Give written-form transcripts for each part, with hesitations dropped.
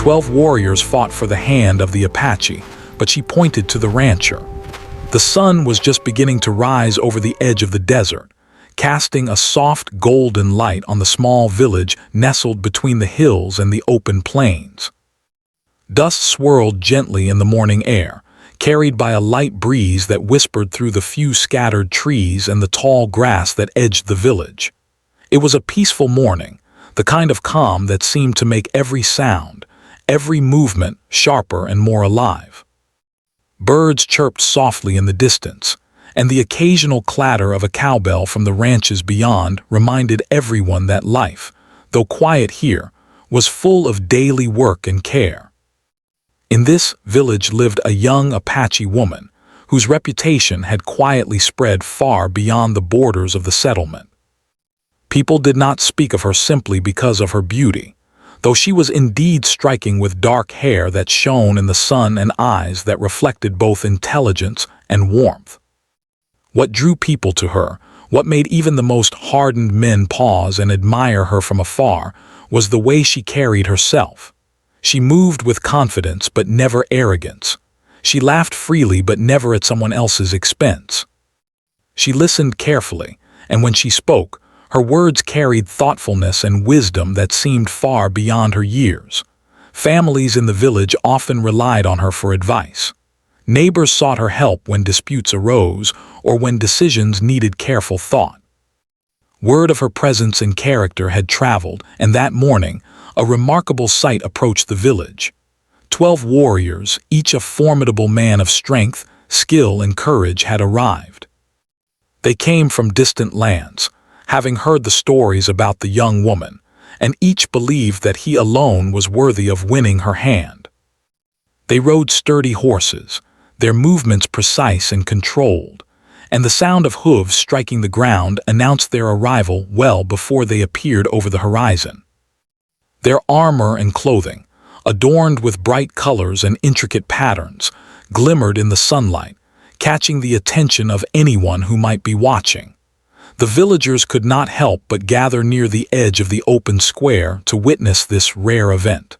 12 warriors fought for the hand of the Apache, but she pointed to the rancher. The sun was just beginning to rise over the edge of the desert, casting a soft golden light on the small village nestled between the hills and the open plains. Dust swirled gently in the morning air, carried by a light breeze that whispered through the few scattered trees and the tall grass that edged the village. It was a peaceful morning, the kind of calm that seemed to make every sound, every movement sharper and more alive. Birds chirped softly in the distance, and the occasional clatter of a cowbell from the ranches beyond reminded everyone that life, though quiet here, was full of daily work and care. In this village lived a young Apache woman, whose reputation had quietly spread far beyond the borders of the settlement. People did not speak of her simply because of her beauty, though she was indeed striking with dark hair that shone in the sun and eyes that reflected both intelligence and warmth. What drew people to her, what made even the most hardened men pause and admire her from afar, was the way she carried herself. She moved with confidence but never arrogance. She laughed freely but never at someone else's expense. She listened carefully, and when she spoke, her words carried thoughtfulness and wisdom that seemed far beyond her years. Families in the village often relied on her for advice. Neighbors sought her help when disputes arose or when decisions needed careful thought. Word of her presence and character had traveled, and that morning, a remarkable sight approached the village. 12 warriors, each a formidable man of strength, skill, and courage, had arrived. They came from distant lands, having heard the stories about the young woman, and each believed that he alone was worthy of winning her hand. They rode sturdy horses, their movements precise and controlled, and the sound of hooves striking the ground announced their arrival well before they appeared over the horizon. Their armor and clothing, adorned with bright colors and intricate patterns, glimmered in the sunlight, catching the attention of anyone who might be watching. The villagers could not help but gather near the edge of the open square to witness this rare event.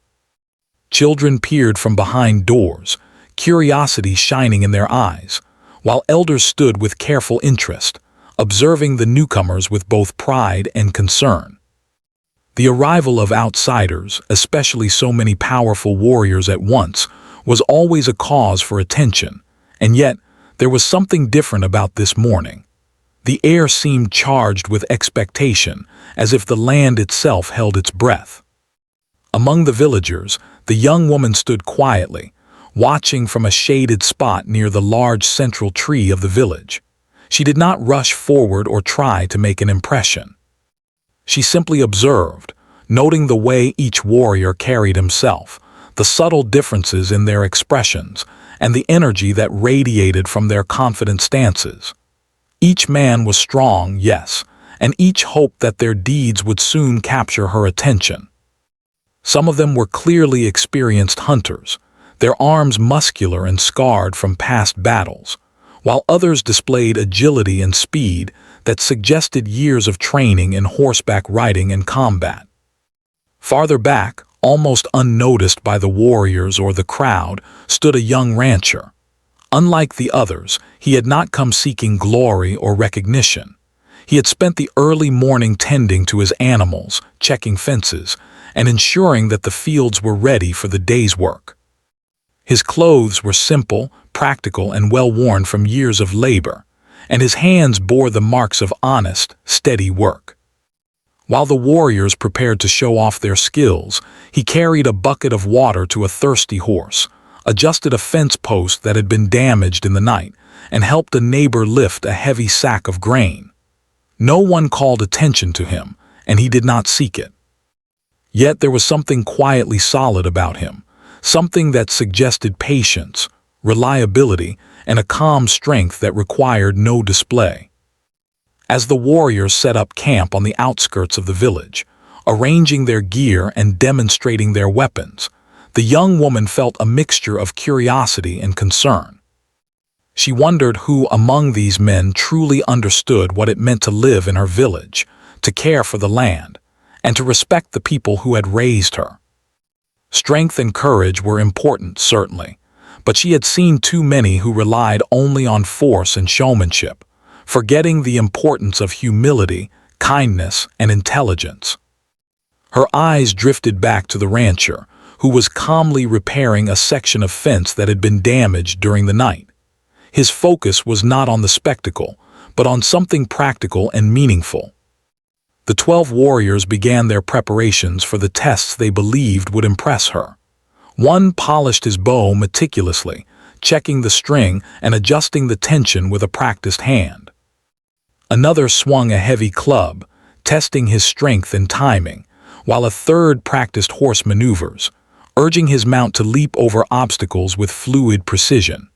Children peered from behind doors, curiosity shining in their eyes, while elders stood with careful interest, observing the newcomers with both pride and concern. The arrival of outsiders, especially so many powerful warriors at once, was always a cause for attention, and yet there was something different about this morning. The air seemed charged with expectation, as if the land itself held its breath. Among the villagers, the young woman stood quietly, watching from a shaded spot near the large central tree of the village. She did not rush forward or try to make an impression. She simply observed, noting the way each warrior carried himself, the subtle differences in their expressions, and the energy that radiated from their confident stances. Each man was strong, yes, and each hoped that their deeds would soon capture her attention. Some of them were clearly experienced hunters, their arms muscular and scarred from past battles, while others displayed agility and speed that suggested years of training in horseback riding and combat. Farther back, almost unnoticed by the warriors or the crowd, stood a young rancher. Unlike the others, he had not come seeking glory or recognition. He had spent the early morning tending to his animals, checking fences, and ensuring that the fields were ready for the day's work. His clothes were simple, practical, and well-worn from years of labor, and his hands bore the marks of honest, steady work. While the warriors prepared to show off their skills, he carried a bucket of water to a thirsty horse, adjusted a fence post that had been damaged in the night, and helped a neighbor lift a heavy sack of grain. No one called attention to him, and he did not seek it. Yet there was something quietly solid about him, something that suggested patience, reliability, and a calm strength that required no display. As the warriors set up camp on the outskirts of the village, arranging their gear and demonstrating their weapons, the young woman felt a mixture of curiosity and concern. She wondered who among these men truly understood what it meant to live in her village, to care for the land, and to respect the people who had raised her. Strength and courage were important, certainly, but she had seen too many who relied only on force and showmanship, forgetting the importance of humility, kindness, and intelligence. Her eyes drifted back to the rancher, who was calmly repairing a section of fence that had been damaged during the night. His focus was not on the spectacle, but on something practical and meaningful. The 12 warriors began their preparations for the tests they believed would impress her. One polished his bow meticulously, checking the string and adjusting the tension with a practiced hand. Another swung a heavy club, testing his strength and timing, while a third practiced horse maneuvers, urging his mount to leap over obstacles with fluid precision.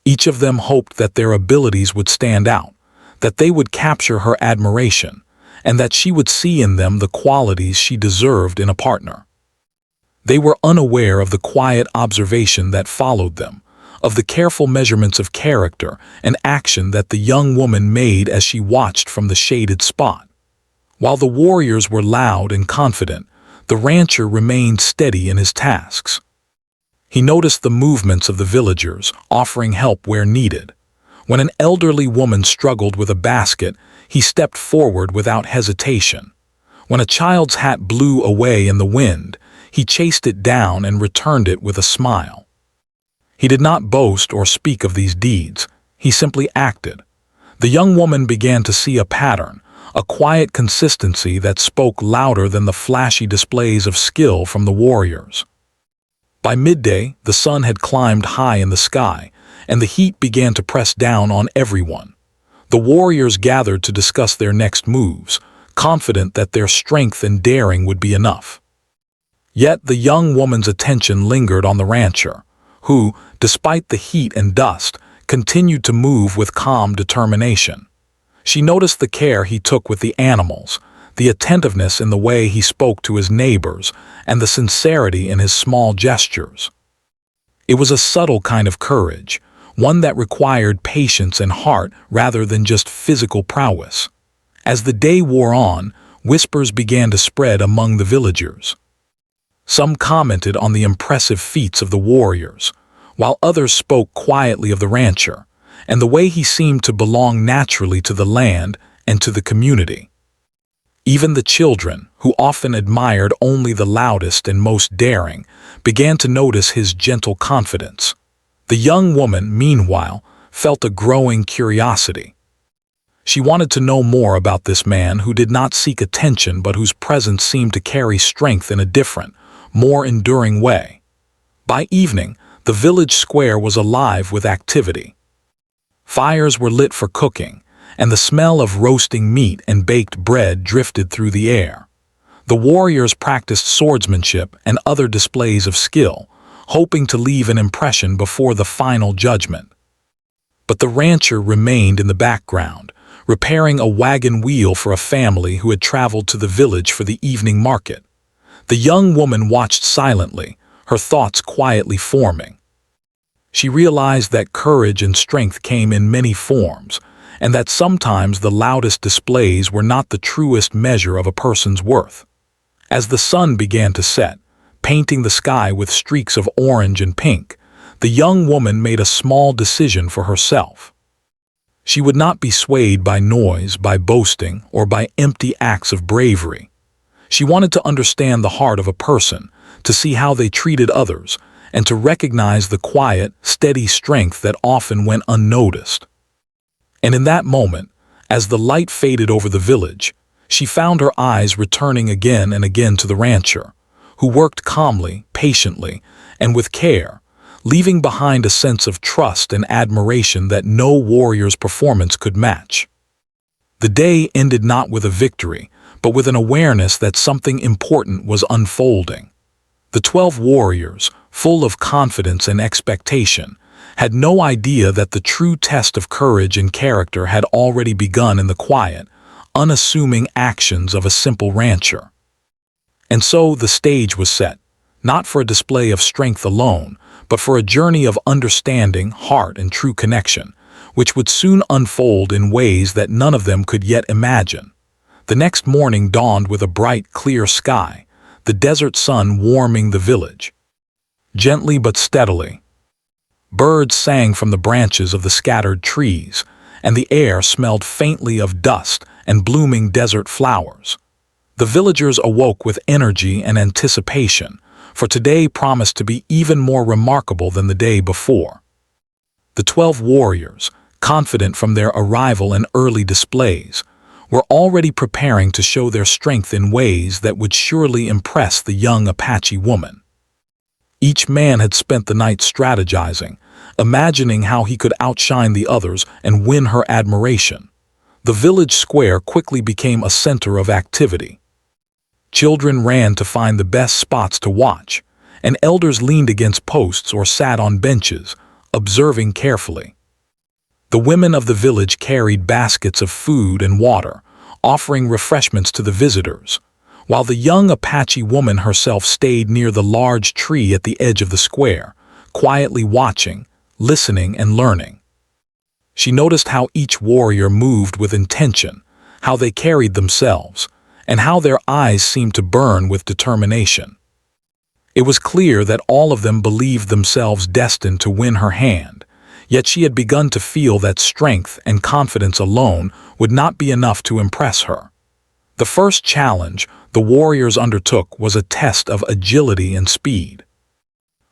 Each of them hoped that their abilities would stand out, that they would capture her admiration, and that she would see in them the qualities she deserved in a partner. They were unaware of the quiet observation that followed them, of the careful measurements of character and action that the young woman made as she watched from the shaded spot. While the warriors were loud and confident, the rancher remained steady in his tasks. He noticed the movements of the villagers, offering help where needed. When an elderly woman struggled with a basket, he stepped forward without hesitation. When a child's hat blew away in the wind, he chased it down and returned it with a smile. He did not boast or speak of these deeds, he simply acted. The young woman began to see a pattern, a quiet consistency that spoke louder than the flashy displays of skill from the warriors. By midday, the sun had climbed high in the sky, and the heat began to press down on everyone. The warriors gathered to discuss their next moves, confident that their strength and daring would be enough. Yet the young woman's attention lingered on the rancher, who, despite the heat and dust, continued to move with calm determination. She noticed the care he took with the animals, the attentiveness in the way he spoke to his neighbors, and the sincerity in his small gestures. It was a subtle kind of courage, one that required patience and heart rather than just physical prowess. As the day wore on, whispers began to spread among the villagers. Some commented on the impressive feats of the warriors, while others spoke quietly of the rancher, and the way he seemed to belong naturally to the land and to the community. Even the children, who often admired only the loudest and most daring, began to notice his gentle confidence. The young woman, meanwhile, felt a growing curiosity. She wanted to know more about this man who did not seek attention but whose presence seemed to carry strength in a different, more enduring way. By evening, the village square was alive with activity. Fires were lit for cooking, and the smell of roasting meat and baked bread drifted through the air. The warriors practiced swordsmanship and other displays of skill, hoping to leave an impression before the final judgment. But the rancher remained in the background, repairing a wagon wheel for a family who had traveled to the village for the evening market. The young woman watched silently, her thoughts quietly forming. She realized that courage and strength came in many forms, and that sometimes the loudest displays were not the truest measure of a person's worth. As the sun began to set, painting the sky with streaks of orange and pink, the young woman made a small decision for herself. She would not be swayed by noise, by boasting, or by empty acts of bravery. She wanted to understand the heart of a person, to see how they treated others, and to recognize the quiet, steady strength that often went unnoticed. And in that moment, as the light faded over the village, she found her eyes returning again and again to the rancher, who worked calmly, patiently, and with care, leaving behind a sense of trust and admiration that no warrior's performance could match. The day ended not with a victory, but with an awareness that something important was unfolding. The 12 warriors, full of confidence and expectation, had no idea that the true test of courage and character had already begun in the quiet, unassuming actions of a simple rancher. And so the stage was set, not for a display of strength alone, but for a journey of understanding, heart, and true connection, which would soon unfold in ways that none of them could yet imagine. The next morning dawned with a bright, clear sky, the desert sun warming the village. Gently but steadily, birds sang from the branches of the scattered trees, and the air smelled faintly of dust and blooming desert flowers. The villagers awoke with energy and anticipation, for today promised to be even more remarkable than the day before. The 12 warriors, confident from their arrival and early displays, were already preparing to show their strength in ways that would surely impress the young Apache woman. Each man had spent the night strategizing, imagining how he could outshine the others and win her admiration. The village square quickly became a center of activity. Children ran to find the best spots to watch, and elders leaned against posts or sat on benches, observing carefully. The women of the village carried baskets of food and water, offering refreshments to the visitors, while the young Apache woman herself stayed near the large tree at the edge of the square, quietly watching, listening, and learning. She noticed how each warrior moved with intention, how they carried themselves, and how their eyes seemed to burn with determination. It was clear that all of them believed themselves destined to win her hand, yet she had begun to feel that strength and confidence alone would not be enough to impress her. The first challenge the warriors undertook was a test of agility and speed.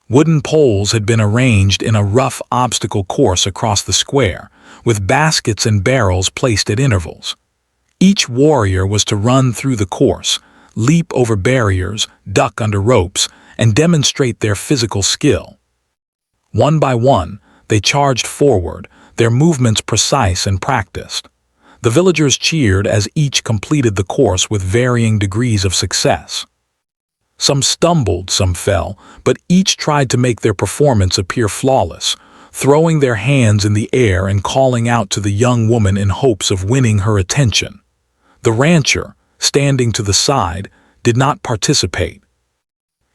Wooden poles had been arranged in a rough obstacle course across the square, with baskets and barrels placed at intervals. Each warrior was to run through the course, leap over barriers, duck under ropes, and demonstrate their physical skill. One by one, they charged forward, their movements precise and practiced. The villagers cheered as each completed the course with varying degrees of success. Some stumbled, some fell, but each tried to make their performance appear flawless, throwing their hands in the air and calling out to the young woman in hopes of winning her attention. The rancher, standing to the side, did not participate.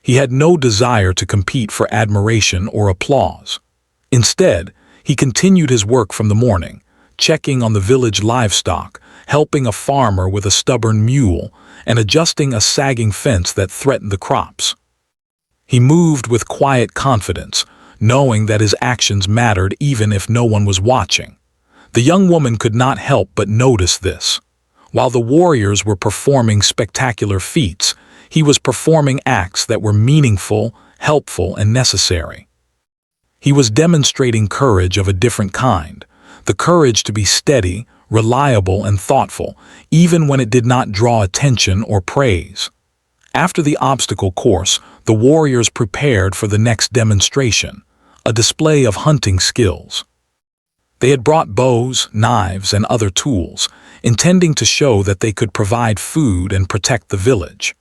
He had no desire to compete for admiration or applause. Instead, he continued his work from the morning, checking on the village livestock, helping a farmer with a stubborn mule, and adjusting a sagging fence that threatened the crops. He moved with quiet confidence, knowing that his actions mattered even if no one was watching. The young woman could not help but notice this. While the warriors were performing spectacular feats, he was performing acts that were meaningful, helpful, and necessary. He was demonstrating courage of a different kind, the courage to be steady, reliable, and thoughtful, even when it did not draw attention or praise. After the obstacle course, the warriors prepared for the next demonstration, a display of hunting skills. They had brought bows, knives, and other tools, intending to show that they could provide food and protect the village.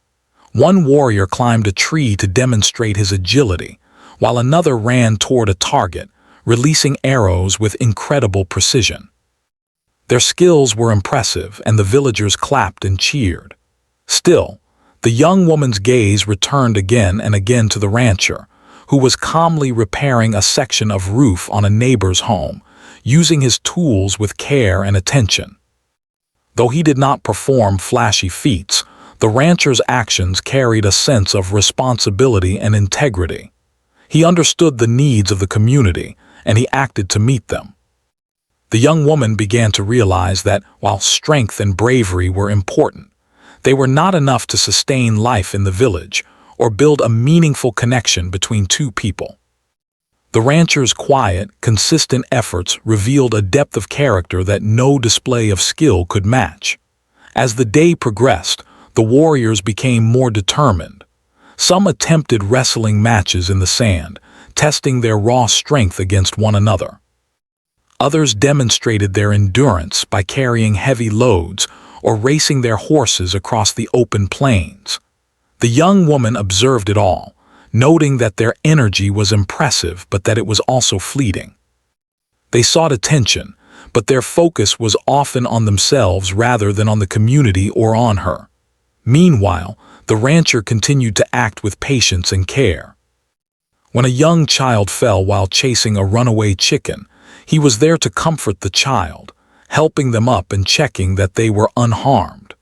One warrior climbed a tree to demonstrate his agility, while another ran toward a target, releasing arrows with incredible precision. Their skills were impressive, and the villagers clapped and cheered. Still, the young woman's gaze returned again and again to the rancher, who was calmly repairing a section of roof on a neighbor's home, using his tools with care and attention. Though he did not perform flashy feats, the rancher's actions carried a sense of responsibility and integrity. He understood the needs of the community, and he acted to meet them. The young woman began to realize that, while strength and bravery were important, they were not enough to sustain life in the village or build a meaningful connection between two people. The rancher's quiet, consistent efforts revealed a depth of character that no display of skill could match. As the day progressed, the warriors became more determined. Some attempted wrestling matches in the sand, testing their raw strength against one another. Others demonstrated their endurance by carrying heavy loads or racing their horses across the open plains. The young woman observed it all, noting that their energy was impressive but that it was also fleeting. They sought attention, but their focus was often on themselves rather than on the community or on her. Meanwhile, the rancher continued to act with patience and care. When a young child fell while chasing a runaway chicken, he was there to comfort the child, helping them up and checking that they were unharmed.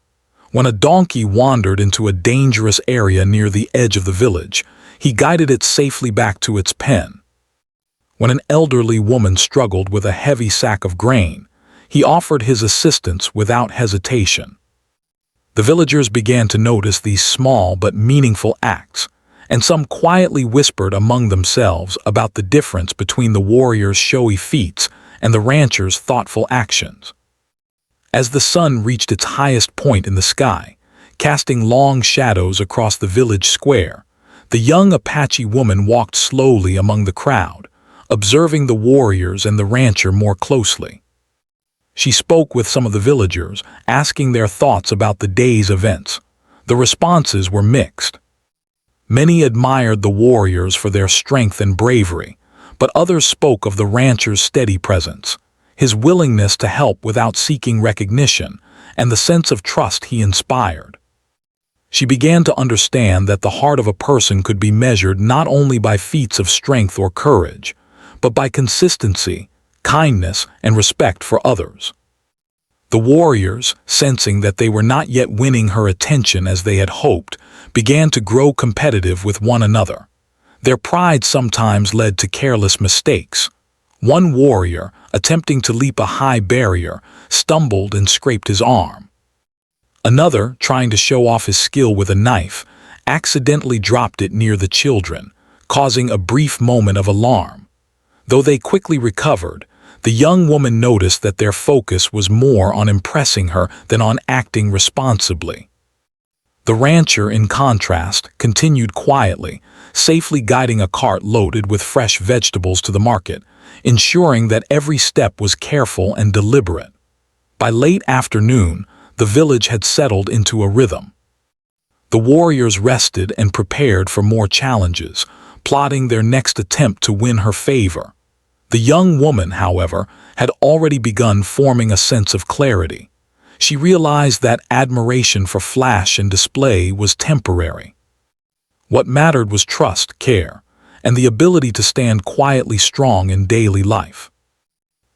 When a donkey wandered into a dangerous area near the edge of the village, he guided it safely back to its pen. When an elderly woman struggled with a heavy sack of grain, he offered his assistance without hesitation. The villagers began to notice these small but meaningful acts, and some quietly whispered among themselves about the difference between the warrior's showy feats and the rancher's thoughtful actions. As the sun reached its highest point in the sky, casting long shadows across the village square, the young Apache woman walked slowly among the crowd, observing the warriors and the rancher more closely. She spoke with some of the villagers, asking their thoughts about the day's events. The responses were mixed. Many admired the warriors for their strength and bravery, but others spoke of the rancher's steady presence, his willingness to help without seeking recognition, and the sense of trust he inspired. She began to understand that the heart of a person could be measured not only by feats of strength or courage, but by consistency, kindness, and respect for others. The warriors, sensing that they were not yet winning her attention as they had hoped, began to grow competitive with one another. Their pride sometimes led to careless mistakes. One warrior, attempting to leap a high barrier, stumbled and scraped his arm. Another, trying to show off his skill with a knife, accidentally dropped it near the children, causing a brief moment of alarm. Though they quickly recovered, the young woman noticed that their focus was more on impressing her than on acting responsibly. The rancher, in contrast, continued quietly, safely guiding a cart loaded with fresh vegetables to the market, ensuring that every step was careful and deliberate. By late afternoon, the village had settled into a rhythm. The warriors rested and prepared for more challenges, plotting their next attempt to win her favor. The young woman, however, had already begun forming a sense of clarity. She realized that admiration for flash and display was temporary. What mattered was trust, care, and the ability to stand quietly strong in daily life.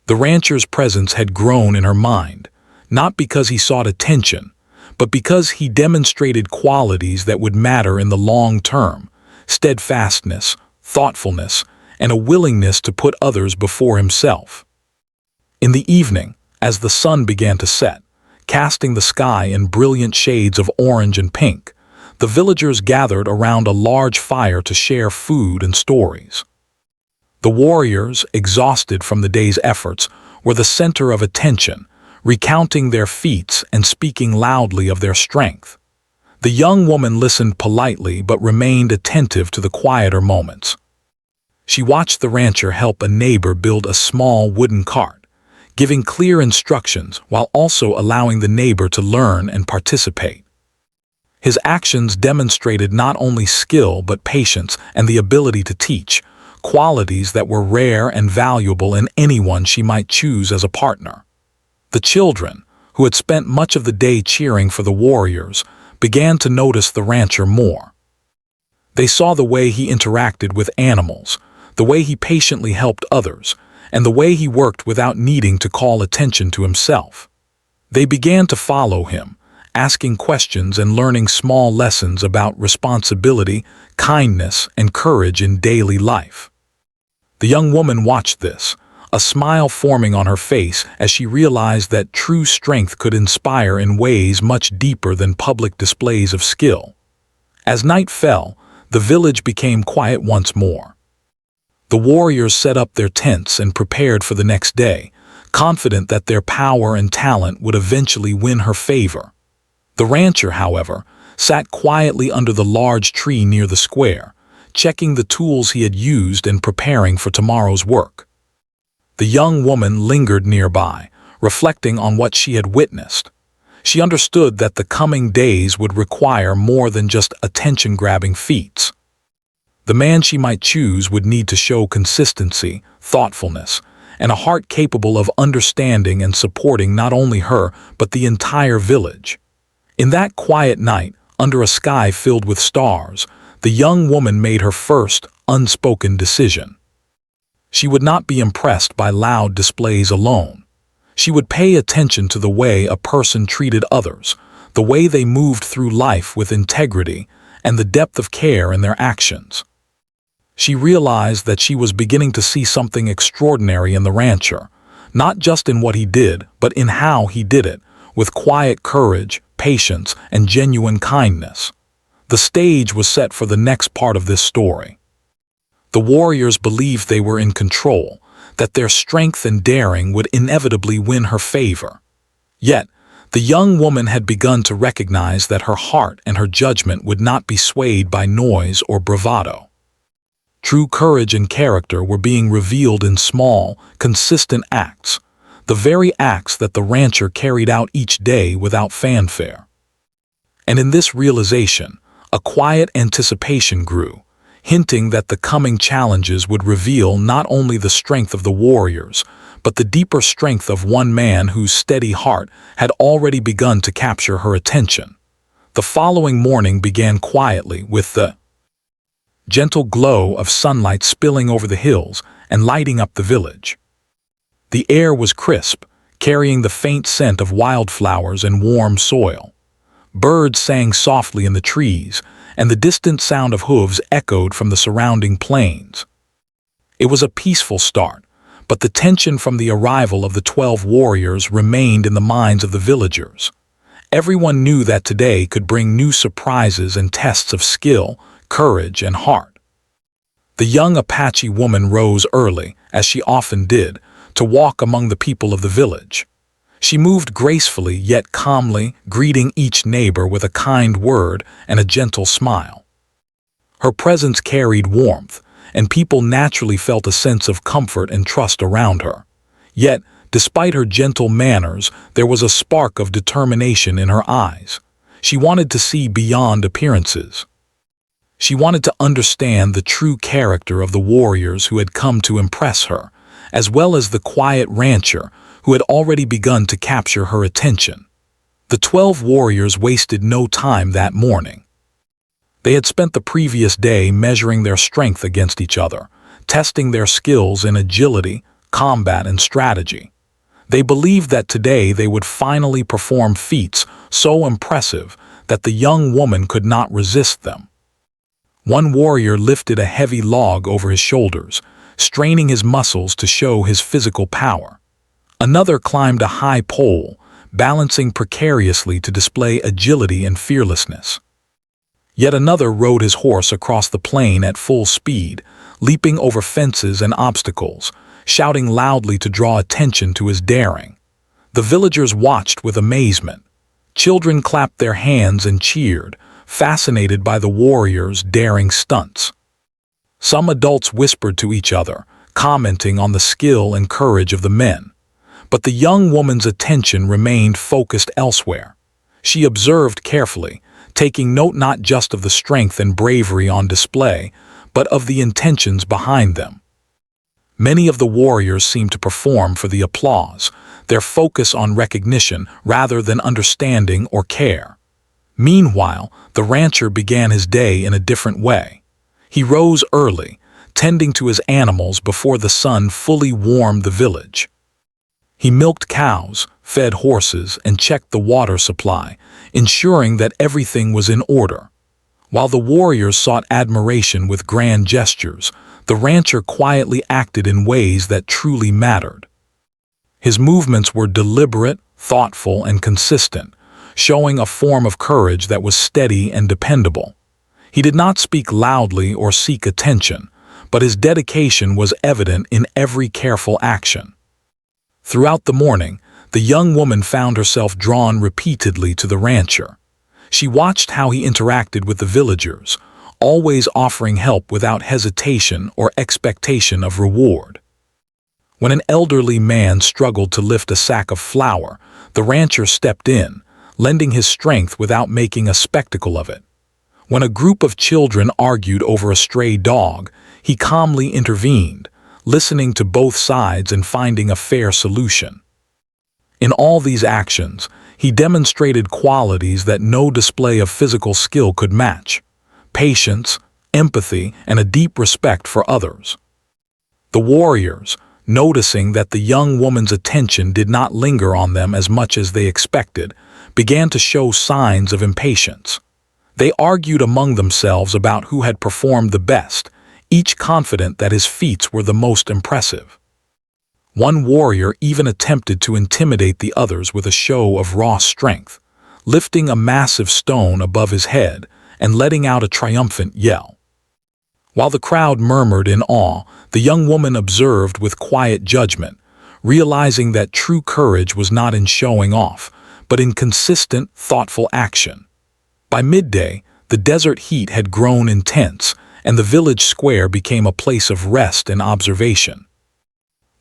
The rancher's presence had grown in her mind, not because he sought attention, but because he demonstrated qualities that would matter in the long term: steadfastness, thoughtfulness, and a willingness to put others before himself. In the evening, as the sun began to set, casting the sky in brilliant shades of orange and pink, the villagers gathered around a large fire to share food and stories. The warriors, exhausted from the day's efforts, were the center of attention, recounting their feats and speaking loudly of their strength. The young woman listened politely but remained attentive to the quieter moments. She watched the rancher help a neighbor build a small wooden cart, giving clear instructions while also allowing the neighbor to learn and participate. His actions demonstrated not only skill but patience and the ability to teach, qualities that were rare and valuable in anyone she might choose as a partner. The children, who had spent much of the day cheering for the warriors, began to notice the rancher more. They saw the way he interacted with animals, the way he patiently helped others, and the way he worked without needing to call attention to himself. They began to follow him, asking questions and learning small lessons about responsibility, kindness, and courage in daily life. The young woman watched this, a smile forming on her face as she realized that true strength could inspire in ways much deeper than public displays of skill. As night fell, the village became quiet once more. The warriors set up their tents and prepared for the next day, confident that their power and talent would eventually win her favor. The rancher, however, sat quietly under the large tree near the square, checking the tools he had used and preparing for tomorrow's work. The young woman lingered nearby, reflecting on what she had witnessed. She understood that the coming days would require more than just attention-grabbing feats. The man she might choose would need to show consistency, thoughtfulness, and a heart capable of understanding and supporting not only her but the entire village. In that quiet night, under a sky filled with stars, the young woman made her first, unspoken decision. She would not be impressed by loud displays alone. She would pay attention to the way a person treated others, the way they moved through life with integrity, and the depth of care in their actions. She realized that she was beginning to see something extraordinary in the rancher, not just in what he did, but in how he did it, with quiet courage, patience, and genuine kindness. The stage was set for the next part of this story. The warriors believed they were in control, that their strength and daring would inevitably win her favor. Yet, the young woman had begun to recognize that her heart and her judgment would not be swayed by noise or bravado. True courage and character were being revealed in small, consistent acts, the very acts that the rancher carried out each day without fanfare. And in this realization, a quiet anticipation grew, hinting that the coming challenges would reveal not only the strength of the warriors, but the deeper strength of one man whose steady heart had already begun to capture her attention. The following morning began quietly, with the gentle glow of sunlight spilling over the hills and lighting up the village. The air was crisp, carrying the faint scent of wildflowers and warm soil. Birds sang softly in the trees, and the distant sound of hooves echoed from the surrounding plains. It was a peaceful start, but the tension from the arrival of the 12 warriors remained in the minds of the villagers. Everyone knew that today could bring new surprises and tests of skill, courage, and heart. The young Apache woman rose early, as she often did, to walk among the people of the village. She moved gracefully yet calmly, greeting each neighbor with a kind word and a gentle smile. Her presence carried warmth, and people naturally felt a sense of comfort and trust around her. Yet, despite her gentle manners, there was a spark of determination in her eyes. She wanted to see beyond appearances. She wanted to understand the true character of the warriors who had come to impress her, as well as the quiet rancher who had already begun to capture her attention. The 12 warriors wasted no time that morning. They had spent the previous day measuring their strength against each other, testing their skills in agility, combat, and strategy. They believed that today they would finally perform feats so impressive that the young woman could not resist them. One warrior lifted a heavy log over his shoulders, straining his muscles to show his physical power. Another climbed a high pole, balancing precariously to display agility and fearlessness. Yet another rode his horse across the plain at full speed, leaping over fences and obstacles, shouting loudly to draw attention to his daring. The villagers watched with amazement. Children clapped their hands and cheered, fascinated by the warriors' daring stunts. Some adults whispered to each other, commenting on the skill and courage of the men. But the young woman's attention remained focused elsewhere. She observed carefully, taking note not just of the strength and bravery on display, but of the intentions behind them. Many of the warriors seemed to perform for the applause, their focus on recognition rather than understanding or care. Meanwhile, the rancher began his day in a different way. He rose early, tending to his animals before the sun fully warmed the village. He milked cows, fed horses, and checked the water supply, ensuring that everything was in order. While the warriors sought admiration with grand gestures, the rancher quietly acted in ways that truly mattered. His movements were deliberate, thoughtful, and consistent, showing a form of courage that was steady and dependable. He did not speak loudly or seek attention, but his dedication was evident in every careful action. Throughout the morning, the young woman found herself drawn repeatedly to the rancher. She watched how he interacted with the villagers, always offering help without hesitation or expectation of reward. When an elderly man struggled to lift a sack of flour, the rancher stepped in, lending his strength without making a spectacle of it. When a group of children argued over a stray dog, he calmly intervened, listening to both sides and finding a fair solution. In all these actions, he demonstrated qualities that no display of physical skill could match: patience, empathy, and a deep respect for others. The warriors, noticing that the young woman's attention did not linger on them as much as they expected, began to show signs of impatience. They argued among themselves about who had performed the best, each confident that his feats were the most impressive. One warrior even attempted to intimidate the others with a show of raw strength, lifting a massive stone above his head and letting out a triumphant yell. While the crowd murmured in awe, the young woman observed with quiet judgment, realizing that true courage was not in showing off, but in consistent, thoughtful action. By midday, the desert heat had grown intense, and the village square became a place of rest and observation.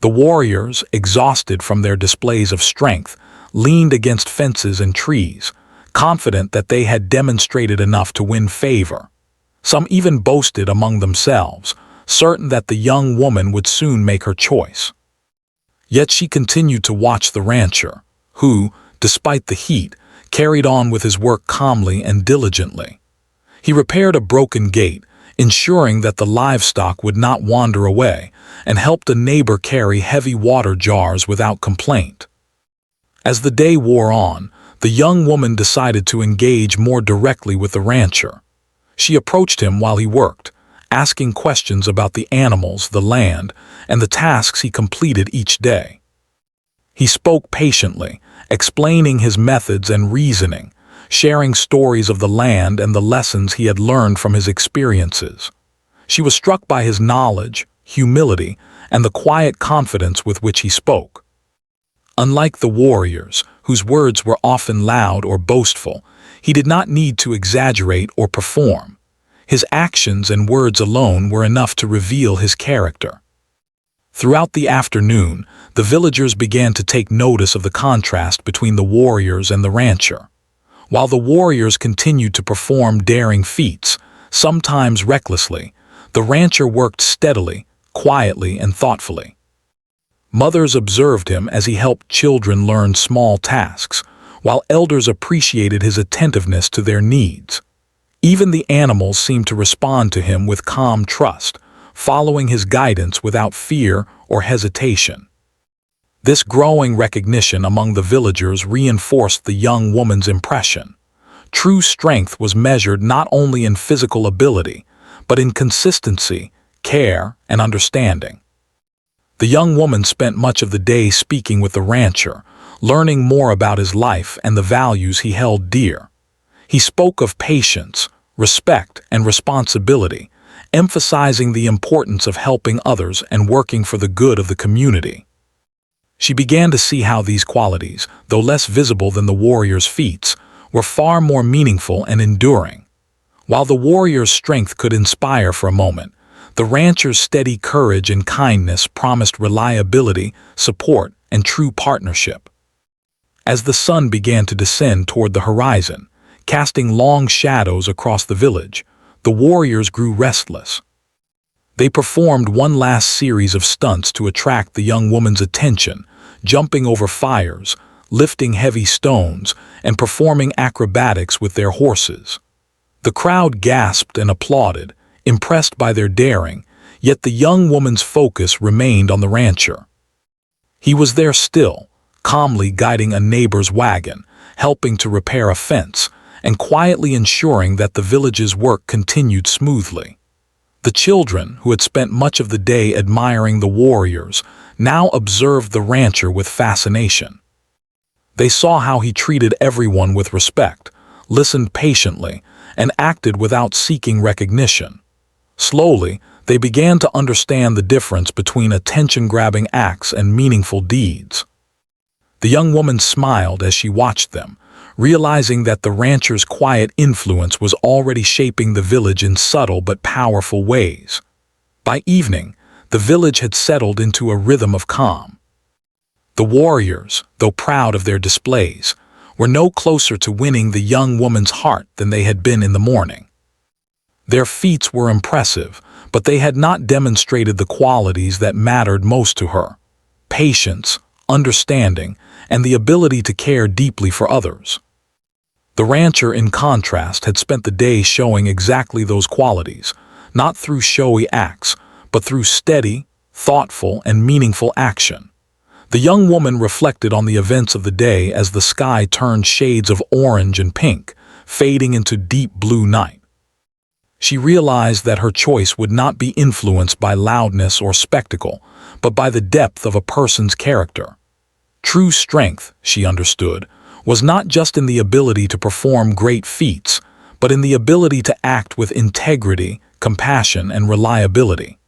The warriors, exhausted from their displays of strength, leaned against fences and trees, confident that they had demonstrated enough to win favor. Some even boasted among themselves, certain that the young woman would soon make her choice. Yet she continued to watch the rancher, who, despite the heat, carried on with his work calmly and diligently. He repaired a broken gate, ensuring that the livestock would not wander away, and helped a neighbor carry heavy water jars without complaint. As the day wore on, the young woman decided to engage more directly with the rancher. She approached him while he worked, asking questions about the animals, the land, and the tasks he completed each day. He spoke patiently, explaining his methods and reasoning, sharing stories of the land and the lessons he had learned from his experiences. She was struck by his knowledge, humility, and the quiet confidence with which he spoke. Unlike the warriors, whose words were often loud or boastful, he did not need to exaggerate or perform. His actions and words alone were enough to reveal his character. Throughout the afternoon, the villagers began to take notice of the contrast between the warriors and the rancher. While the warriors continued to perform daring feats, sometimes recklessly, the rancher worked steadily, quietly, and thoughtfully. Mothers observed him as he helped children learn small tasks, while elders appreciated his attentiveness to their needs. Even the animals seemed to respond to him with calm trust, following his guidance without fear or hesitation. This growing recognition among the villagers reinforced the young woman's impression. True strength was measured not only in physical ability, but in consistency, care, and understanding. The young woman spent much of the day speaking with the rancher, learning more about his life and the values he held dear. He spoke of patience, respect, and responsibility, emphasizing the importance of helping others and working for the good of the community. She began to see how these qualities, though less visible than the warrior's feats, were far more meaningful and enduring. While the warrior's strength could inspire for a moment, the rancher's steady courage and kindness promised reliability, support, and true partnership. As the sun began to descend toward the horizon, casting long shadows across the village, the warriors grew restless. They performed one last series of stunts to attract the young woman's attention, jumping over fires, lifting heavy stones, and performing acrobatics with their horses. The crowd gasped and applauded, impressed by their daring, yet the young woman's focus remained on the rancher. He was there still, calmly guiding a neighbor's wagon, helping to repair a fence, and quietly ensuring that the village's work continued smoothly. The children, who had spent much of the day admiring the warriors, now observed the rancher with fascination. They saw how he treated everyone with respect, listened patiently, and acted without seeking recognition. Slowly, they began to understand the difference between attention-grabbing acts and meaningful deeds. The young woman smiled as she watched them, realizing that the rancher's quiet influence was already shaping the village in subtle but powerful ways. By evening, the village had settled into a rhythm of calm. The warriors, though proud of their displays, were no closer to winning the young woman's heart than they had been in the morning. Their feats were impressive, but they had not demonstrated the qualities that mattered most to her: patience, understanding, and the ability to care deeply for others. The rancher, in contrast, had spent the day showing exactly those qualities, not through showy acts, but through steady, thoughtful, and meaningful action. The young woman reflected on the events of the day as the sky turned shades of orange and pink, fading into deep blue night. She realized that her choice would not be influenced by loudness or spectacle, but by the depth of a person's character. True strength, she understood, was not just in the ability to perform great feats, but in the ability to act with integrity, compassion, and reliability.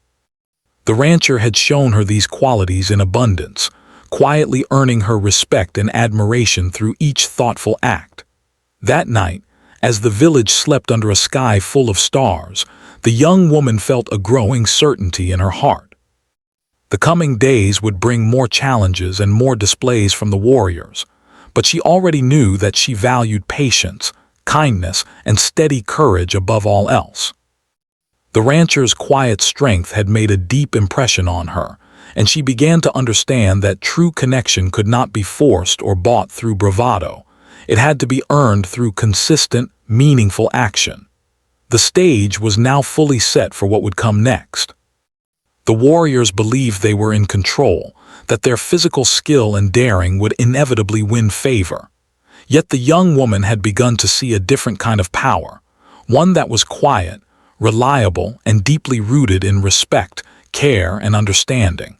The rancher had shown her these qualities in abundance, quietly earning her respect and admiration through each thoughtful act. That night, as the village slept under a sky full of stars, the young woman felt a growing certainty in her heart. The coming days would bring more challenges and more displays from the warriors, but she already knew that she valued patience, kindness, and steady courage above all else. The rancher's quiet strength had made a deep impression on her, and she began to understand that true connection could not be forced or bought through bravado. It had to be earned through consistent, meaningful action. The stage was now fully set for what would come next. The warriors believed they were in control, that their physical skill and daring would inevitably win favor. Yet the young woman had begun to see a different kind of power, one that was quiet, reliable, and deeply rooted in respect, care, and understanding.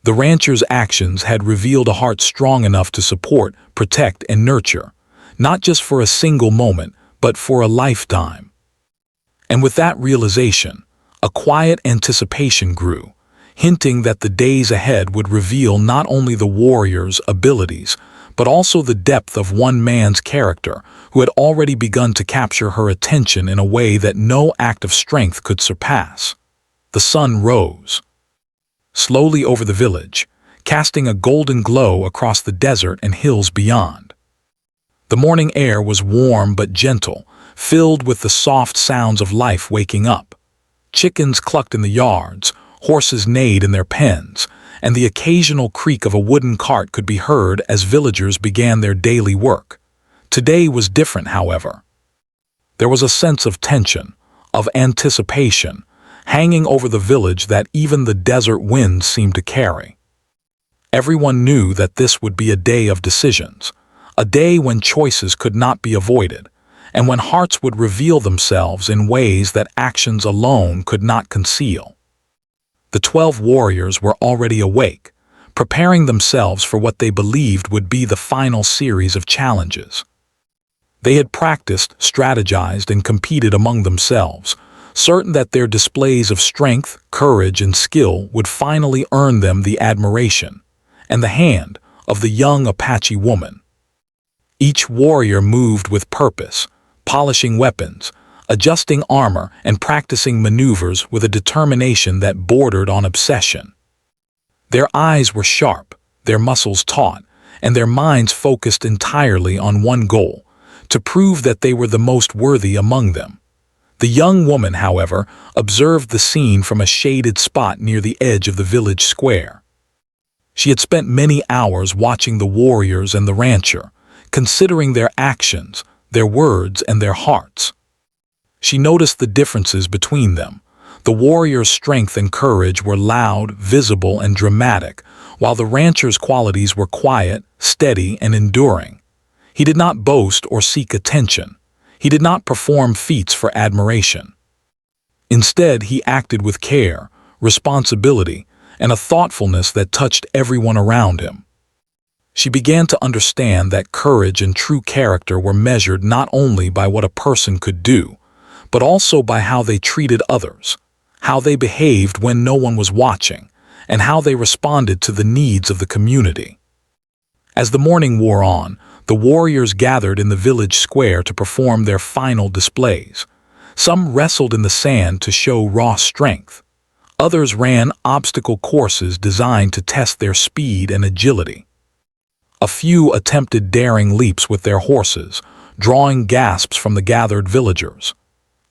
The rancher's actions had revealed a heart strong enough to support, protect, and nurture, not just for a single moment, but for a lifetime. And with that realization, a quiet anticipation grew, hinting that the days ahead would reveal not only the warrior's abilities, but also the depth of one man's character who had already begun to capture her attention in a way that no act of strength could surpass. The sun rose slowly over the village, casting a golden glow across the desert and hills beyond. The morning air was warm but gentle, filled with the soft sounds of life waking up. Chickens clucked in the yards, horses neighed in their pens, and the occasional creak of a wooden cart could be heard as villagers began their daily work. Today was different, however. There was a sense of tension, of anticipation, hanging over the village that even the desert winds seemed to carry. Everyone knew that this would be a day of decisions, a day when choices could not be avoided, and when hearts would reveal themselves in ways that actions alone could not conceal. The 12 warriors were already awake, preparing themselves for what they believed would be the final series of challenges. They had practiced, strategized, and competed among themselves, certain that their displays of strength, courage, and skill would finally earn them the admiration and the hand of the young Apache woman. Each warrior moved with purpose, polishing weapons, adjusting armor, and practicing maneuvers with a determination that bordered on obsession. Their eyes were sharp, their muscles taut, and their minds focused entirely on one goal: to prove that they were the most worthy among them. The young woman, however, observed the scene from a shaded spot near the edge of the village square. She had spent many hours watching the warriors and the rancher, considering their actions, their words, and their hearts. She noticed the differences between them. The warrior's strength and courage were loud, visible, and dramatic, while the rancher's qualities were quiet, steady, and enduring. He did not boast or seek attention. He did not perform feats for admiration. Instead, he acted with care, responsibility, and a thoughtfulness that touched everyone around him. She began to understand that courage and true character were measured not only by what a person could do, but also by how they treated others, how they behaved when no one was watching, and how they responded to the needs of the community. As the morning wore on, the warriors gathered in the village square to perform their final displays. Some wrestled in the sand to show raw strength. Others ran obstacle courses designed to test their speed and agility. A few attempted daring leaps with their horses, drawing gasps from the gathered villagers.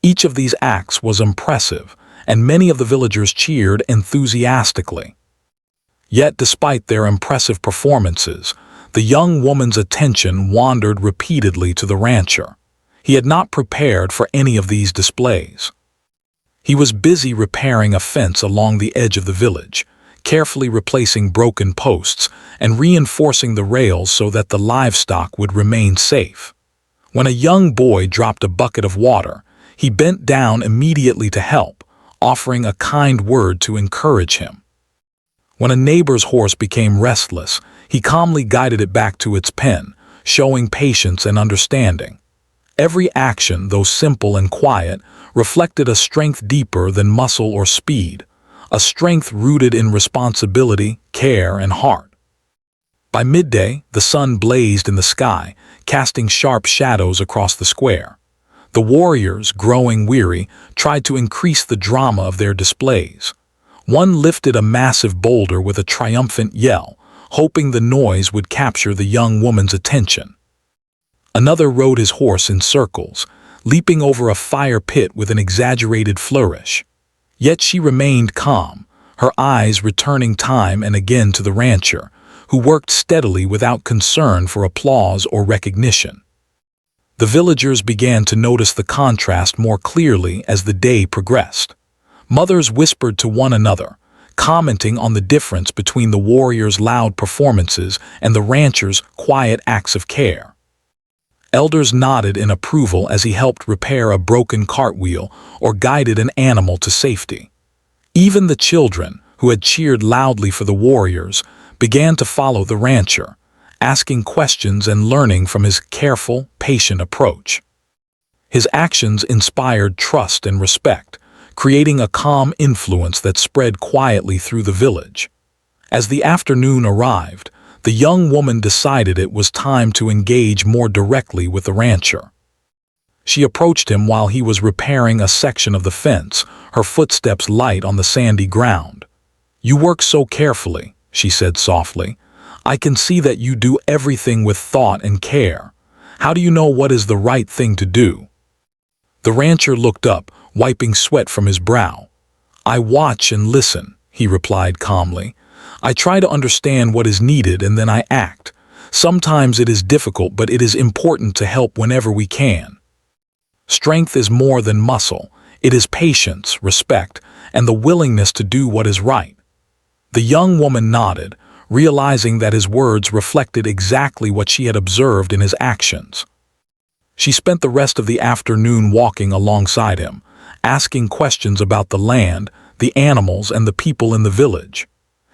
Each of these acts was impressive, and many of the villagers cheered enthusiastically. Yet, despite their impressive performances, the young woman's attention wandered repeatedly to the rancher. He had not prepared for any of these displays. He was busy repairing a fence along the edge of the village, carefully replacing broken posts and reinforcing the rails so that the livestock would remain safe. When a young boy dropped a bucket of water, he bent down immediately to help, offering a kind word to encourage him. When a neighbor's horse became restless, he calmly guided it back to its pen, showing patience and understanding. Every action, though simple and quiet, reflected a strength deeper than muscle or speed, a strength rooted in responsibility, care, and heart. By midday, the sun blazed in the sky, casting sharp shadows across the square. The warriors, growing weary, tried to increase the drama of their displays. One lifted a massive boulder with a triumphant yell, hoping the noise would capture the young woman's attention. Another rode his horse in circles, leaping over a fire pit with an exaggerated flourish. Yet she remained calm, her eyes returning time and again to the rancher, who worked steadily without concern for applause or recognition. The villagers began to notice the contrast more clearly as the day progressed. Mothers whispered to one another, commenting on the difference between the warriors' loud performances and the rancher's quiet acts of care. Elders nodded in approval as he helped repair a broken cartwheel or guided an animal to safety. Even the children, who had cheered loudly for the warriors, began to follow the rancher, asking questions and learning from his careful, patient approach. His actions inspired trust and respect, creating a calm influence that spread quietly through the village. As the afternoon arrived, the young woman decided it was time to engage more directly with the rancher. She approached him while he was repairing a section of the fence, her footsteps light on the sandy ground. "You work so carefully," she said softly. "I can see that you do everything with thought and care. How do you know what is the right thing to do?" The rancher looked up, wiping sweat from his brow. "I watch and listen," he replied calmly. "I try to understand what is needed and then I act. Sometimes it is difficult, but it is important to help whenever we can." Strength is more than muscle. It is patience, respect, and the willingness to do what is right. The young woman nodded, realizing that his words reflected exactly what she had observed in his actions. She spent the rest of the afternoon walking alongside him, asking questions about the land, the animals, and the people in the village.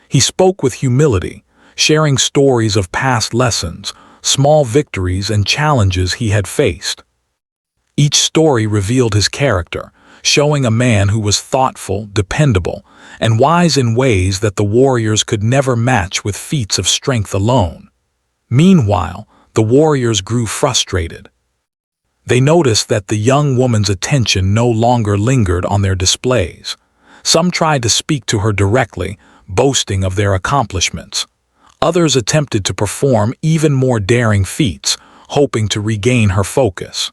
He spoke with humility, sharing stories of past lessons, small victories, and challenges he had faced. Each story revealed his character, showing a man who was thoughtful, dependable, and wise in ways that the warriors could never match with feats of strength alone. Meanwhile, the warriors grew frustrated. They noticed that the young woman's attention no longer lingered on their displays. Some tried to speak to her directly, boasting of their accomplishments. Others attempted to perform even more daring feats, hoping to regain her focus.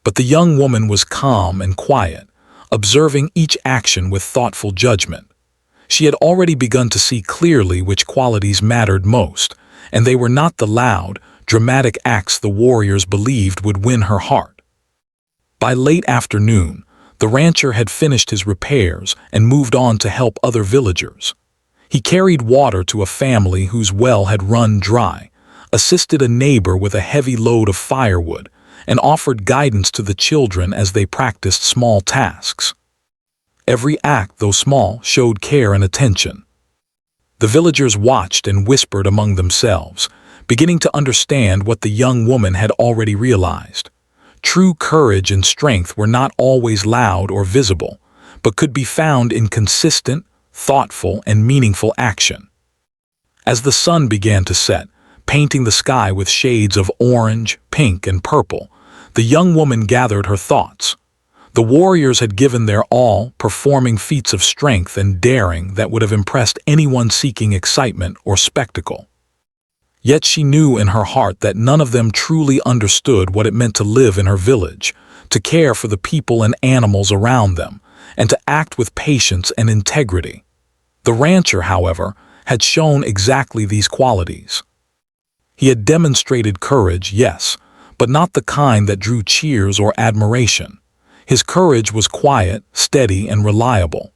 But the young woman was calm and quiet, observing each action with thoughtful judgment. She had already begun to see clearly which qualities mattered most, and they were not the loud, dramatic acts the warriors believed would win her heart. By late afternoon, the rancher had finished his repairs and moved on to help other villagers. He carried water to a family whose well had run dry, assisted a neighbor with a heavy load of firewood, and offered guidance to the children as they practiced small tasks. Every act, though small, showed care and attention. The villagers watched and whispered among themselves, beginning to understand what the young woman had already realized. True courage and strength were not always loud or visible, but could be found in consistent, thoughtful, and meaningful action. As the sun began to set, painting the sky with shades of orange, pink, and purple, the young woman gathered her thoughts. The warriors had given their all, performing feats of strength and daring that would have impressed anyone seeking excitement or spectacle. Yet she knew in her heart that none of them truly understood what it meant to live in her village, to care for the people and animals around them, and to act with patience and integrity. The rancher, however, had shown exactly these qualities. He had demonstrated courage, yes, but not the kind that drew cheers or admiration. His courage was quiet, steady, and reliable.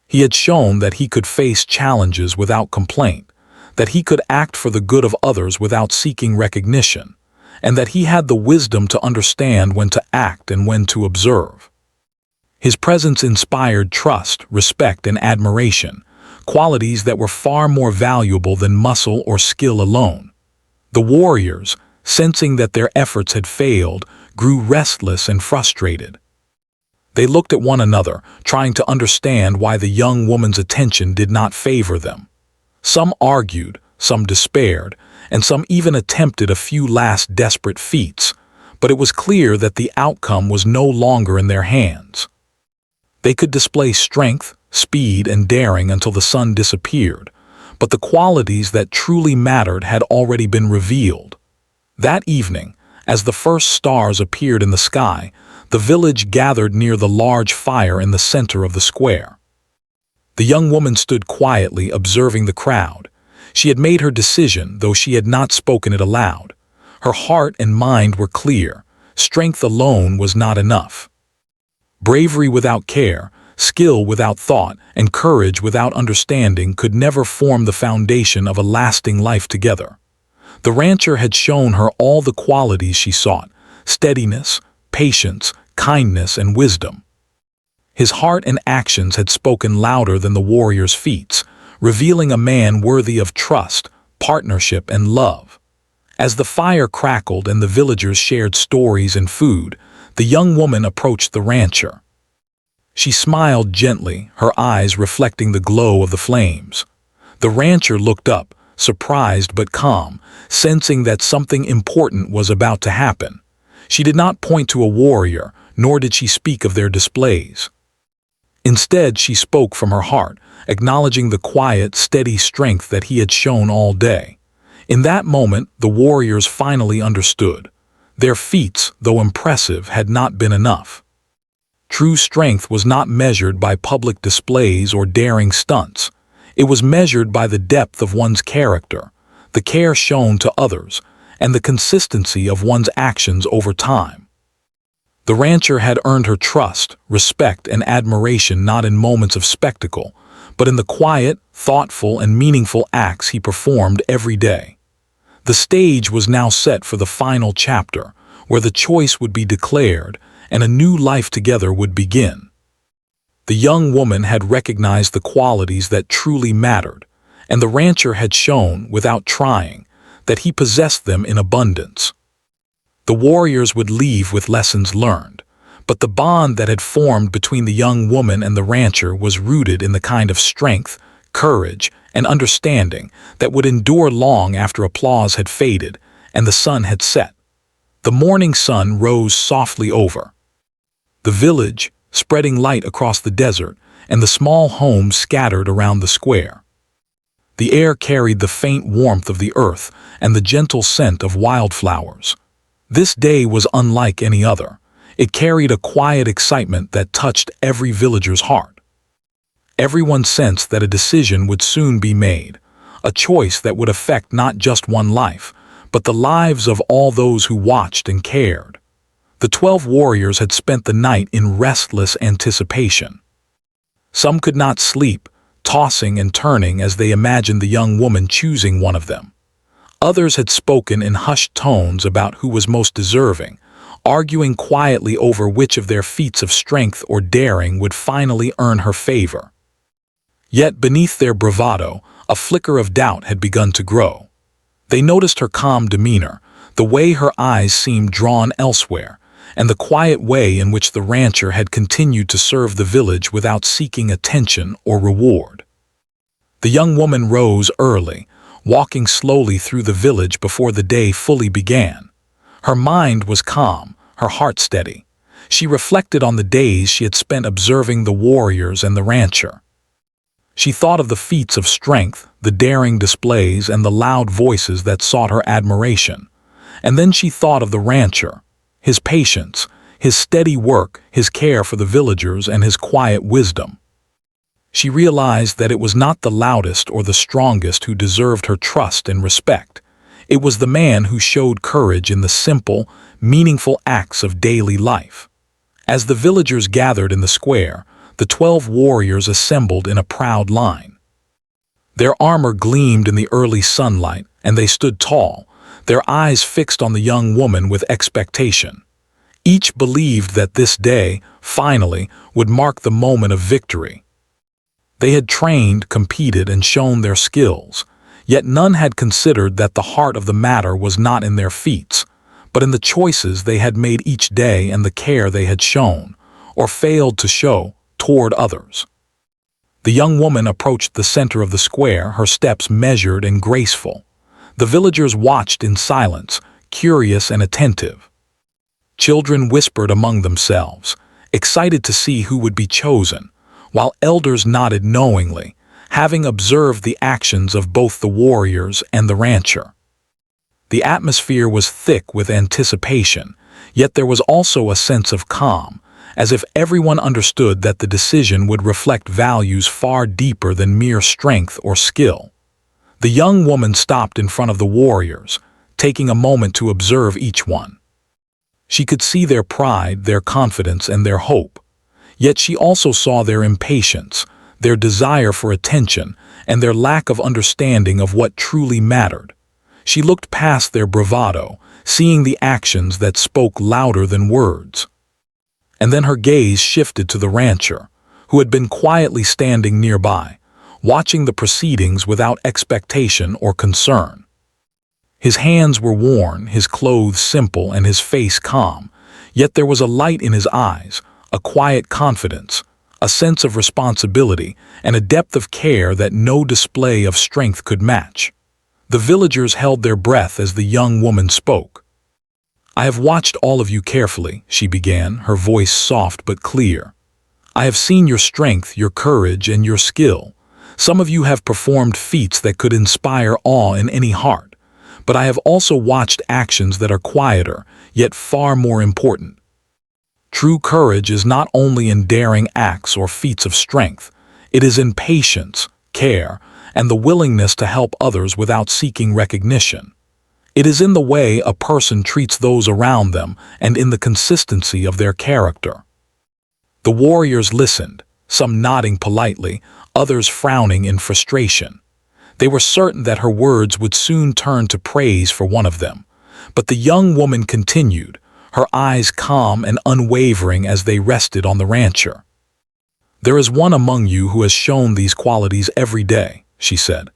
He had shown that he could face challenges without complaint, that he could act for the good of others without seeking recognition, and that he had the wisdom to understand when to act and when to observe. His presence inspired trust, respect, and admiration, qualities that were far more valuable than muscle or skill alone. The warriors, sensing that their efforts had failed, grew restless and frustrated. They looked at one another, trying to understand why the young woman's attention did not favor them. Some argued, some despaired, and some even attempted a few last desperate feats, but it was clear that the outcome was no longer in their hands. They could display strength, speed, and daring until the sun disappeared, but the qualities that truly mattered had already been revealed. That evening, as the first stars appeared in the sky, the village gathered near the large fire in the center of the square. The young woman stood quietly observing the crowd. She had made her decision, though she had not spoken it aloud. Her heart and mind were clear. Strength alone was not enough. Bravery without care, skill without thought, and courage without understanding could never form the foundation of a lasting life together. The rancher had shown her all the qualities she sought: steadiness, patience, kindness, and wisdom. His heart and actions had spoken louder than the warrior's feats, revealing a man worthy of trust, partnership, and love. As the fire crackled and the villagers shared stories and food, the young woman approached the rancher. She smiled gently, her eyes reflecting the glow of the flames. The rancher looked up, surprised but calm, sensing that something important was about to happen. She did not point to a warrior, nor did she speak of their displays. Instead, she spoke from her heart, acknowledging the quiet, steady strength that he had shown all day. In that moment, the warriors finally understood. Their feats, though impressive, had not been enough. True strength was not measured by public displays or daring stunts. It was measured by the depth of one's character, the care shown to others, and the consistency of one's actions over time. The rancher had earned her trust, respect, and admiration not in moments of spectacle, but in the quiet, thoughtful, and meaningful acts he performed every day. The stage was now set for the final chapter, where the choice would be declared and a new life together would begin. The young woman had recognized the qualities that truly mattered, and the rancher had shown, without trying, that he possessed them in abundance. The warriors would leave with lessons learned, but the bond that had formed between the young woman and the rancher was rooted in the kind of strength, courage, and understanding that would endure long after applause had faded and the sun had set. The morning sun rose softly over the village, spreading light across the desert, and the small homes scattered around the square. The air carried the faint warmth of the earth and the gentle scent of wildflowers. This day was unlike any other. It carried a quiet excitement that touched every villager's heart. Everyone sensed that a decision would soon be made, a choice that would affect not just one life, but the lives of all those who watched and cared. The 12 warriors had spent the night in restless anticipation. Some could not sleep, tossing and turning as they imagined the young woman choosing one of them. Others had spoken in hushed tones about who was most deserving, arguing quietly over which of their feats of strength or daring would finally earn her favor. Yet beneath their bravado, a flicker of doubt had begun to grow. They noticed her calm demeanor, the way her eyes seemed drawn elsewhere, and the quiet way in which the rancher had continued to serve the village without seeking attention or reward. The young woman rose early, walking slowly through the village before the day fully began. Her mind was calm, her heart steady. She reflected on the days she had spent observing the warriors and the rancher. She thought of the feats of strength, the daring displays, and the loud voices that sought her admiration. And then she thought of the rancher, his patience, his steady work, his care for the villagers, and his quiet wisdom. She realized that it was not the loudest or the strongest who deserved her trust and respect. It was the man who showed courage in the simple, meaningful acts of daily life. As the villagers gathered in the square, the 12 warriors assembled in a proud line. Their armor gleamed in the early sunlight, and they stood tall, their eyes fixed on the young woman with expectation. Each believed that this day, finally, would mark the moment of victory. They had trained, competed, and shown their skills, yet none had considered that the heart of the matter was not in their feats, but in the choices they had made each day and the care they had shown, or failed to show, toward others. The young woman approached the center of the square, her steps measured and graceful. The villagers watched in silence, curious and attentive. Children whispered among themselves, excited to see who would be chosen, while elders nodded knowingly, having observed the actions of both the warriors and the rancher. The atmosphere was thick with anticipation, yet there was also a sense of calm, as if everyone understood that the decision would reflect values far deeper than mere strength or skill. The young woman stopped in front of the warriors, taking a moment to observe each one. She could see their pride, their confidence, and their hope. Yet she also saw their impatience, their desire for attention, and their lack of understanding of what truly mattered. She looked past their bravado, seeing the actions that spoke louder than words. And then her gaze shifted to the rancher, who had been quietly standing nearby, watching the proceedings without expectation or concern. His hands were worn, his clothes simple, and his face calm, yet there was a light in his eyes, a quiet confidence, a sense of responsibility, and a depth of care that no display of strength could match. The villagers held their breath as the young woman spoke. "I have watched all of you carefully," she began, her voice soft but clear. "I have seen your strength, your courage, and your skill. Some of you have performed feats that could inspire awe in any heart, but I have also watched actions that are quieter, yet far more important. True courage is not only in daring acts or feats of strength, it is in patience, care, and the willingness to help others without seeking recognition. It is in the way a person treats those around them and in the consistency of their character." The warriors listened, some nodding politely, others frowning in frustration. They were certain that her words would soon turn to praise for one of them, but the young woman continued, her eyes calm and unwavering as they rested on the rancher. "There is one among you who has shown these qualities every day," she said.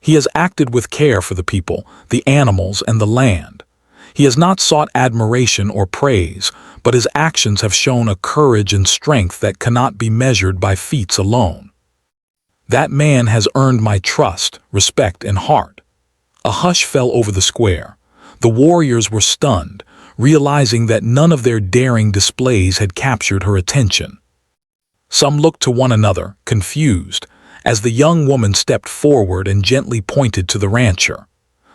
"He has acted with care for the people, the animals, and the land. He has not sought admiration or praise, but his actions have shown a courage and strength that cannot be measured by feats alone. That man has earned my trust, respect, and heart." A hush fell over the square. The warriors were stunned, realizing that none of their daring displays had captured her attention. Some looked to one another, confused, as the young woman stepped forward and gently pointed to the rancher.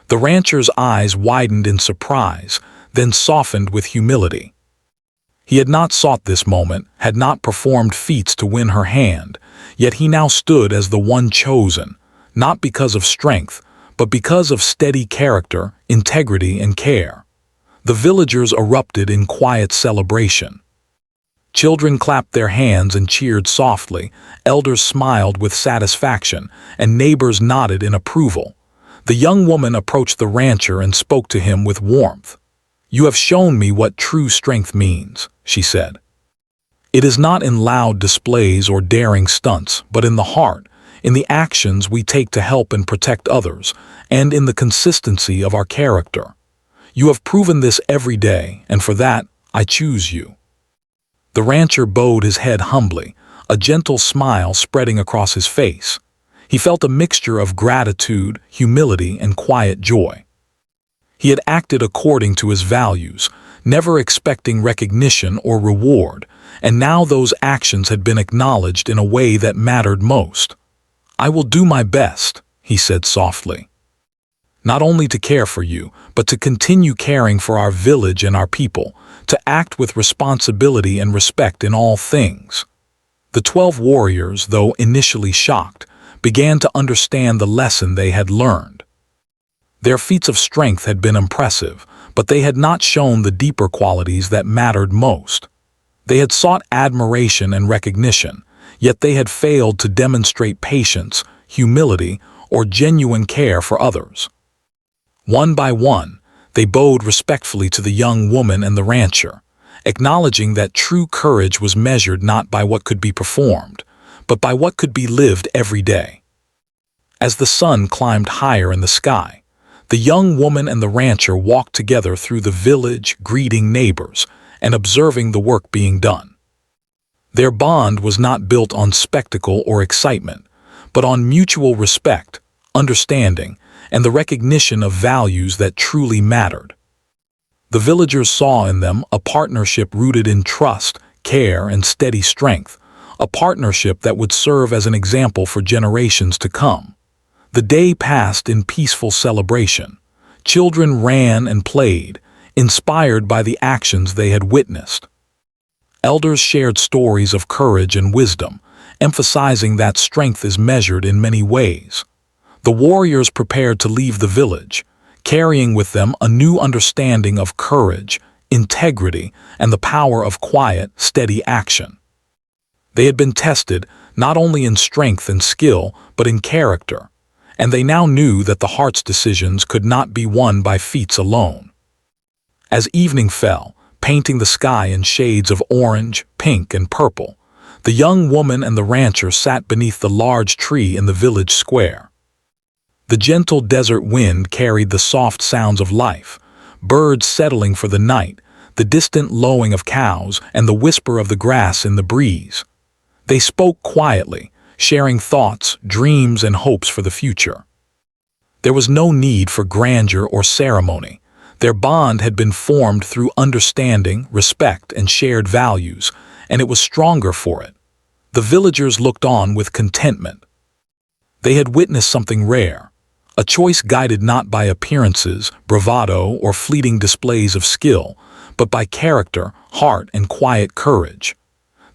The rancher's eyes widened in surprise, then softened with humility. He had not sought this moment, had not performed feats to win her hand, yet he now stood as the one chosen, not because of strength, but because of steady character, integrity, and care. The villagers erupted in quiet celebration. Children clapped their hands and cheered softly, elders smiled with satisfaction, and neighbors nodded in approval. The young woman approached the rancher and spoke to him with warmth. "You have shown me what true strength means," she said. "It is not in loud displays or daring stunts, but in the heart, in the actions we take to help and protect others, and in the consistency of our character. You have proven this every day, and for that, I choose you." The rancher bowed his head humbly, a gentle smile spreading across his face. He felt a mixture of gratitude, humility, and quiet joy. He had acted according to his values, never expecting recognition or reward, and now those actions had been acknowledged in a way that mattered most. "I will do my best," he said softly. "Not only to care for you, but to continue caring for our village and our people, to act with responsibility and respect in all things." The 12 warriors, though initially shocked, began to understand the lesson they had learned. Their feats of strength had been impressive, but they had not shown the deeper qualities that mattered most. They had sought admiration and recognition, yet they had failed to demonstrate patience, humility, or genuine care for others. One by one, they bowed respectfully to the young woman and the rancher, acknowledging that true courage was measured not by what could be performed, but by what could be lived every day. As the sun climbed higher in the sky, the young woman and the rancher walked together through the village, greeting neighbors and observing the work being done. Their bond was not built on spectacle or excitement, but on mutual respect, understanding, and the recognition of values that truly mattered. The villagers saw in them a partnership rooted in trust, care, and steady strength, a partnership that would serve as an example for generations to come. The day passed in peaceful celebration. Children ran and played, inspired by the actions they had witnessed. Elders shared stories of courage and wisdom, emphasizing that strength is measured in many ways. The warriors prepared to leave the village, carrying with them a new understanding of courage, integrity, and the power of quiet, steady action. They had been tested not only in strength and skill, but in character, and they now knew that the heart's decisions could not be won by feats alone. As evening fell, painting the sky in shades of orange, pink, and purple, the young woman and the rancher sat beneath the large tree in the village square. The gentle desert wind carried the soft sounds of life, birds settling for the night, the distant lowing of cows, and the whisper of the grass in the breeze. They spoke quietly, sharing thoughts, dreams, and hopes for the future. There was no need for grandeur or ceremony. Their bond had been formed through understanding, respect, and shared values, and it was stronger for it. The villagers looked on with contentment. They had witnessed something rare, a choice guided not by appearances, bravado, or fleeting displays of skill, but by character, heart, and quiet courage.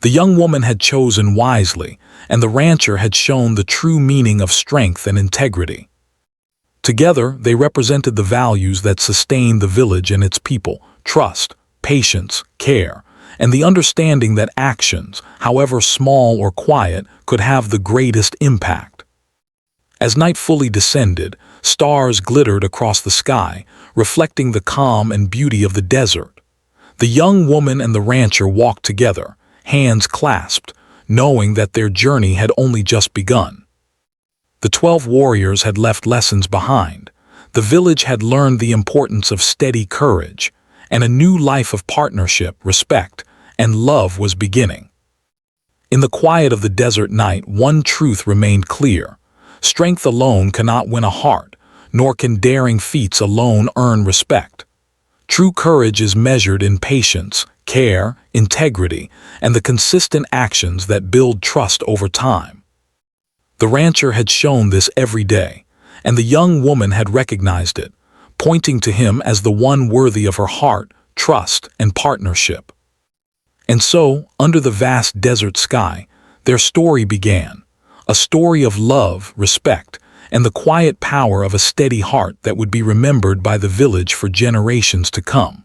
The young woman had chosen wisely, and the rancher had shown the true meaning of strength and integrity. Together, they represented the values that sustained the village and its people: trust, patience, care, and the understanding that actions, however small or quiet, could have the greatest impact. As night fully descended, stars glittered across the sky, reflecting the calm and beauty of the desert. The young woman and the rancher walked together, hands clasped, knowing that their journey had only just begun. The 12 warriors had left lessons behind. The village had learned the importance of steady courage, and a new life of partnership, respect, and love was beginning. In the quiet of the desert night, one truth remained clear: strength alone cannot win a heart, nor can daring feats alone earn respect. True courage is measured in patience, care, integrity, and the consistent actions that build trust over time. The rancher had shown this every day, and the young woman had recognized it, pointing to him as the one worthy of her heart, trust, and partnership. And so, under the vast desert sky, their story began, a story of love, respect, and the quiet power of a steady heart that would be remembered by the village for generations to come.